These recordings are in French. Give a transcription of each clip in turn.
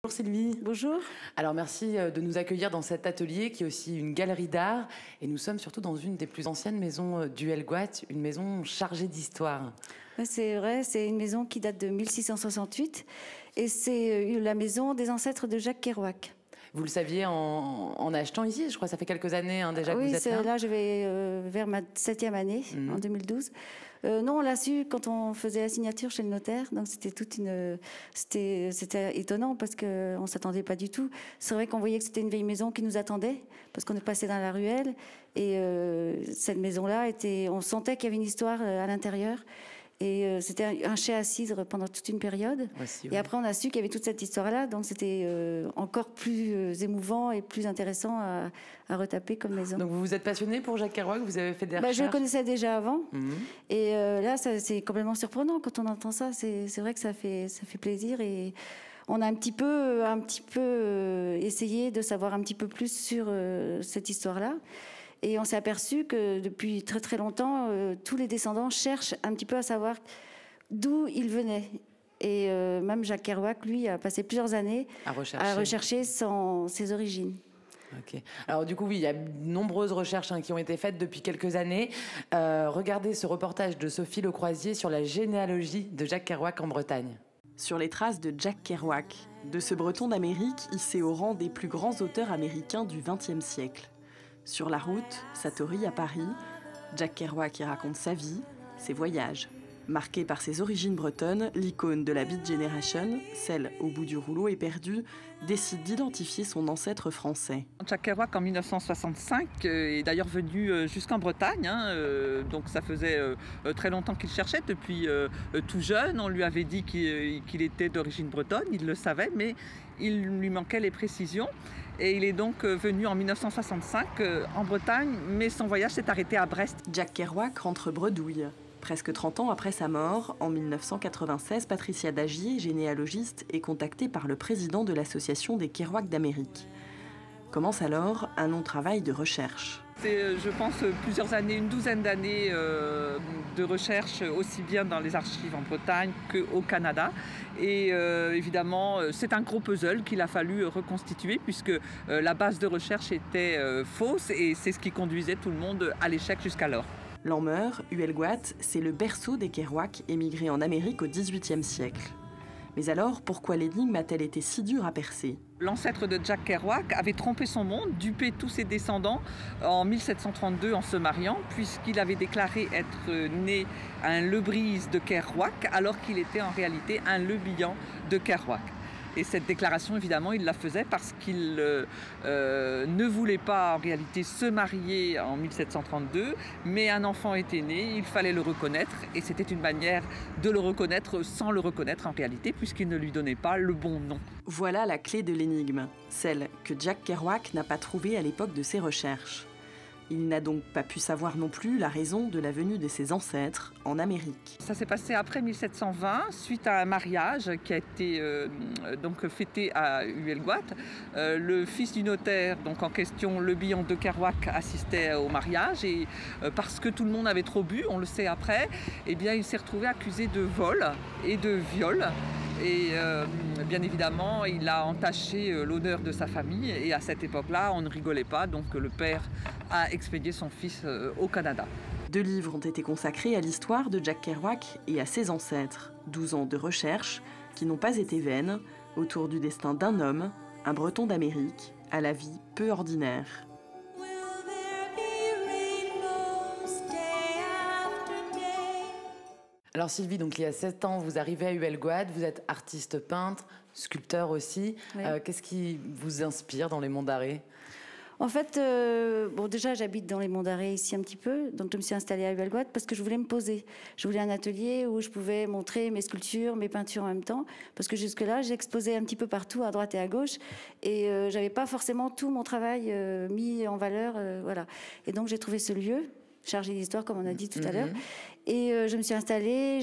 Bonjour Sylvie. Bonjour. Alors merci de nous accueillir dans cet atelier qui est aussi une galerie d'art et nous sommes surtout dans une des plus anciennes maisons du Helgoat, une maison chargée d'histoire. Ouais, c'est vrai, c'est une maison qui date de 1668 et c'est la maison des ancêtres de Jacques Kerouac. Vous le saviez en achetant ici, je crois que ça fait quelques années déjà que Oui, vous êtes là. là je vais vers ma 7e année, en 2012. Non, on l'a su quand on faisait la signature chez le notaire, donc c'était étonnant parce qu'on ne s'attendait pas du tout. C'est vrai qu'on voyait que c'était une vieille maison qui nous attendait parce qu'on est passé dans la ruelle et cette maison-là, on sentait qu'il y avait une histoire à l'intérieur. Et c'était un chai à cidre pendant toute une période. Aussi, et oui. après, on a su qu'il y avait toute cette histoire-là. Donc, c'était encore plus émouvant et plus intéressant à retaper comme maison. Donc, vous vous êtes passionné pour Jacques Kerouac, vous avez fait des recherches? Je le connaissais déjà avant. Et là, c'est complètement surprenant quand on entend ça. C'est vrai que ça fait plaisir. Et on a un petit peu essayé de savoir un petit peu plus sur cette histoire-là. Et on s'est aperçu que depuis très très longtemps, tous les descendants cherchent un petit peu à savoir d'où ils venaient. Et même Jacques Kerouac, lui, a passé plusieurs années à rechercher ses origines. Ok. Alors du coup, oui, il y a de nombreuses recherches qui ont été faites depuis quelques années. Regardez ce reportage de Sophie Lecroisier sur la généalogie de Jacques Kerouac en Bretagne. Sur les traces de Jack Kerouac, de ce Breton d'Amérique hissé au rang des plus grands auteurs américains du XXe siècle. Sur la route, Satori à Paris, Jack Kerouac y raconte sa vie, ses voyages. Marqué par ses origines bretonnes, l'icône de la Beat Generation, celle au bout du rouleau éperdue, décide d'identifier son ancêtre français. Jack Kerouac en 1965 est d'ailleurs venu jusqu'en Bretagne, donc ça faisait très longtemps qu'il cherchait, depuis tout jeune. On lui avait dit qu'il était d'origine bretonne, il le savait, mais il lui manquait les précisions. Et il est donc venu en 1965 en Bretagne, mais son voyage s'est arrêté à Brest. Jack Kerouac rentre bredouille. Presque 30 ans après sa mort, en 1996, Patricia Dagier, généalogiste, est contactée par le président de l'association des Kerouac d'Amérique. Commence alors un long travail de recherche. C'est, je pense, plusieurs années, une douzaine d'années de recherche, aussi bien dans les archives en Bretagne qu'au Canada. Et évidemment, c'est un gros puzzle qu'il a fallu reconstituer puisque la base de recherche était fausse et c'est ce qui conduisait tout le monde à l'échec jusqu'alors. Lanmeur, Huelgoat, c'est le berceau des Kerouac émigrés en Amérique au XVIIIe siècle. Mais alors, pourquoi l'énigme a-t-elle été si dure à percer ? L'ancêtre de Jack Kerouac avait trompé son monde, dupé tous ses descendants en 1732 en se mariant, puisqu'il avait déclaré être né un Lebrise de Kerouac, alors qu'il était en réalité un Le Bihan de Kerouac. Et cette déclaration, évidemment, il la faisait parce qu'il ne voulait pas en réalité se marier en 1732, mais un enfant était né, il fallait le reconnaître, et c'était une manière de le reconnaître sans le reconnaître en réalité, puisqu'il ne lui donnait pas le bon nom. Voilà la clé de l'énigme, celle que Jack Kerouac n'a pas trouvée à l'époque de ses recherches. Il n'a donc pas pu savoir non plus la raison de la venue de ses ancêtres en Amérique. Ça s'est passé après 1720, suite à un mariage qui a été donc fêté à Huelgoat. Le fils du notaire, donc en question, Le Bihan de Kerouac, assistait au mariage et parce que tout le monde avait trop bu, on le sait après, eh bien il s'est retrouvé accusé de vol et de viol. Et bien évidemment, il a entaché l'honneur de sa famille et à cette époque-là, on ne rigolait pas, donc le père a expédié son fils au Canada. 2 livres ont été consacrés à l'histoire de Jack Kerouac et à ses ancêtres. 12 ans de recherche qui n'ont pas été vaines autour du destin d'un homme, un Breton d'Amérique, à la vie peu ordinaire. Alors Sylvie, donc il y a 7 ans, vous arrivez à Huelgoat, vous êtes artiste peintre, sculpteur aussi. Oui. Qu'est-ce qui vous inspire dans les Monts d'Arrée ? En fait, déjà, j'habite dans les Monts d'Arrée ici un petit peu, donc je me suis installée à Huelgoat parce que je voulais me poser. Je voulais un atelier où je pouvais montrer mes sculptures, mes peintures en même temps, parce que jusque-là, j'exposais un petit peu partout, à droite et à gauche, et j'avais pas forcément tout mon travail mis en valeur, voilà. Et donc j'ai trouvé ce lieu chargé d'histoire, comme on a dit tout à l'heure, et je me suis installée.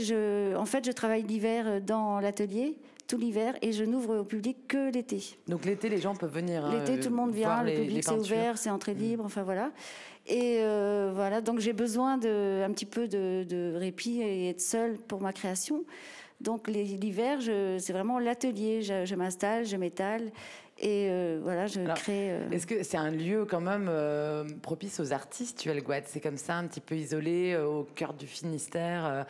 En fait, je travaille l'hiver dans l'atelier, tout l'hiver, et je n'ouvre au public que l'été. Donc l'été, les gens peuvent venir L'été, tout le monde vient, le public c'est ouvert, c'est entrée libre, enfin voilà. Et voilà, donc j'ai besoin un petit peu de répit et être seule pour ma création. Donc l'hiver, c'est vraiment l'atelier. Je m'installe, je m'étale et voilà, je crée. Est-ce que c'est un lieu quand même propice aux artistes, Huelgoat? C'est comme ça, un petit peu isolé, au cœur du Finistère.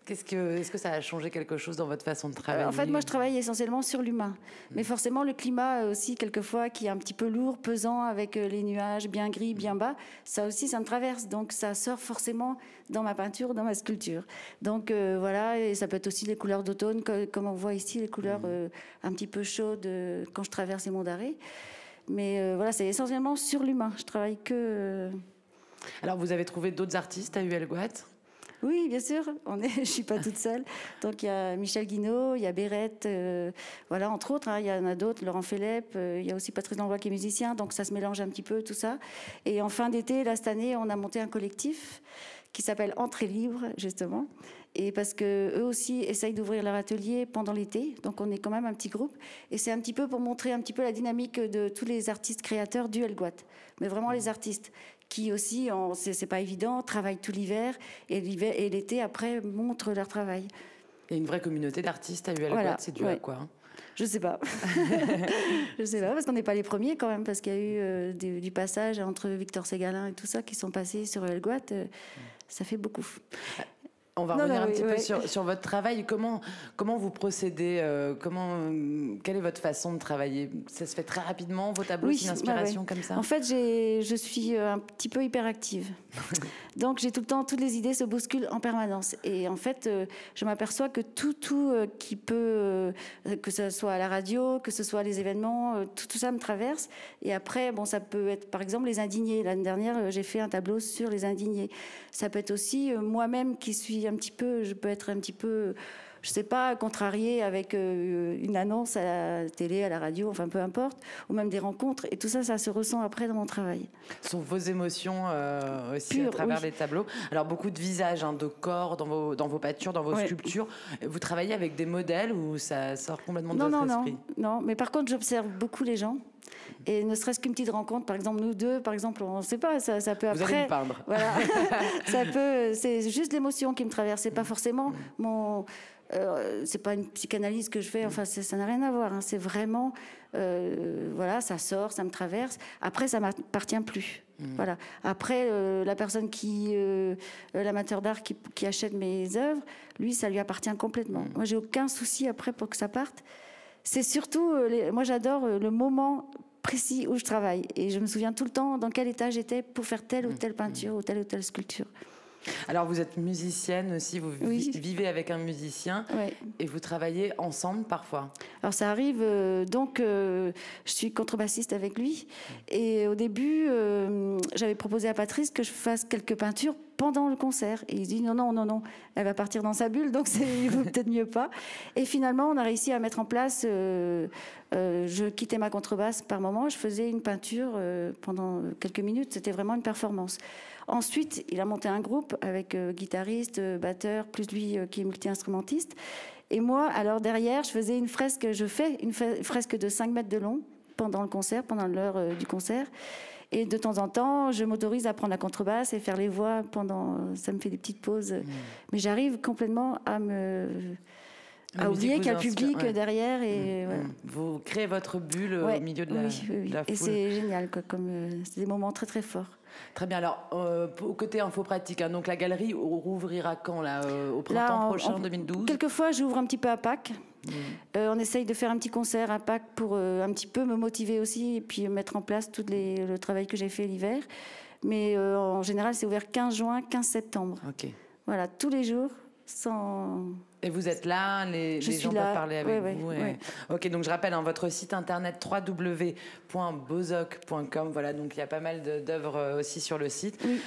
Est-ce que ça a changé quelque chose dans votre façon de travailler? En fait, moi, je travaille essentiellement sur l'humain. Mais forcément, le climat aussi, quelquefois, qui est un petit peu lourd, pesant, avec les nuages bien gris, bien bas, ça aussi, ça me traverse. Donc, ça sort forcément dans ma peinture, dans ma sculpture. Donc, voilà, et ça peut être aussi les couleurs d'automne, comme on voit ici, les couleurs un petit peu chaudes quand je traverse les monts d'Arrée. Mais voilà, c'est essentiellement sur l'humain. Je travaille que... Alors, vous avez trouvé d'autres artistes à Huelgoat? Oui, bien sûr. Je ne suis pas toute seule. Donc, il y a Michel Guinaud, il y a Bérette, voilà, entre autres. Il y en a d'autres, Laurent Phélep, il y a aussi Patrice Langlois qui est musicien. Donc, ça se mélange un petit peu, tout ça. Et en fin d'été, là, cette année, on a monté un collectif qui s'appelle Entrée libre, justement. Et parce qu'eux aussi essayent d'ouvrir leur atelier pendant l'été. Donc, on est quand même un petit groupe. Et c'est un petit peu pour montrer un petit peu la dynamique de tous les artistes créateurs du Huelgoat. Mais vraiment les artistes qui aussi, c'est pas évident, travaillent tout l'hiver et l'été après montrent leur travail. Il y a une vraie communauté d'artistes à Huelgoat, voilà. C'est dû à quoi, hein? Je sais pas. Je sais pas, parce qu'on n'est pas les premiers quand même, parce qu'il y a eu du passage entre Victor Ségalin et tout ça qui sont passés sur Huelgoat. Ça fait beaucoup. On va revenir un petit peu sur votre travail. Comment vous procédez quelle est votre façon de travailler? Ça se fait très rapidement, vos tableaux, c'est une inspiration comme ça? En fait, je suis un petit peu hyperactive. Donc, j'ai tout le temps, toutes les idées se bousculent en permanence. Et en fait, je m'aperçois que tout qui peut, que ce soit à la radio, que ce soit les événements, tout ça me traverse. Et après, bon, ça peut être, par exemple, les indignés. L'année dernière, j'ai fait un tableau sur les indignés. Ça peut être aussi moi-même qui suis je peux être un petit peu, je sais pas, contrariée avec une annonce à la télé, à la radio, enfin peu importe, ou même des rencontres. Et tout ça, ça se ressent après dans mon travail. Ce sont vos émotions aussi à travers les tableaux. Alors beaucoup de visages, de corps dans vos peintures, dans vos sculptures. Vous travaillez avec des modèles ou ça sort complètement de votre esprit? Non, mais par contre, j'observe beaucoup les gens. Et ne serait-ce qu'une petite rencontre, par exemple, nous deux, par exemple, on ne sait pas, ça peut après... Vous allez me peindre. Voilà. C'est juste l'émotion qui me traverse, c'est pas forcément c'est pas une psychanalyse que je fais, enfin, ça n'a rien à voir, hein. C'est vraiment, voilà, ça sort, ça me traverse. Après, ça m'appartient plus. Voilà. Après, la personne l'amateur d'art qui achète mes œuvres, lui, ça lui appartient complètement. Moi, j'ai aucun souci après pour que ça parte. C'est surtout, moi j'adore le moment précis où je travaille. Et je me souviens tout le temps dans quel état j'étais pour faire telle ou telle peinture ou telle sculpture. Alors vous êtes musicienne aussi, vous vivez avec un musicien et vous travaillez ensemble parfois? Alors ça arrive, je suis contrebassiste avec lui. Et au début, j'avais proposé à Patrice que je fasse quelques peintures pendant le concert. Et il dit non, elle va partir dans sa bulle, donc il vaut peut-être mieux pas. Et finalement, on a réussi à mettre en place, je quittais ma contrebasse par moment, je faisais une peinture pendant quelques minutes, c'était vraiment une performance. Ensuite, il a monté un groupe avec guitariste, batteur, plus lui qui est multi-instrumentiste. Et moi, alors derrière, je fais une fresque de 5 mètres de long pendant le concert, pendant l'heure du concert. Et de temps en temps, je m'autorise à prendre la contrebasse et faire les voix ça me fait des petites pauses. Mais j'arrive complètement à oublier qu'il y a le public derrière. Et, voilà. Vous créez votre bulle au milieu de la foule. Et c'est génial, c'est des moments très très forts. Très bien. Alors, au côté info pratique, donc la galerie rouvrira quand au printemps prochain, 2012? Quelquefois, j'ouvre un petit peu à Pâques. On essaye de faire un petit concert à Pâques pour un petit peu me motiver aussi et puis mettre en place tout le travail que j'ai fait l'hiver. Mais en général, c'est ouvert 15 juin, 15 septembre. Ok. Voilà, tous les jours, sans... Et vous êtes là, les gens peuvent parler avec vous. Ok, donc je rappelle votre site internet www.bozoc.com. Voilà, donc il y a pas mal d'œuvres aussi sur le site. Oui.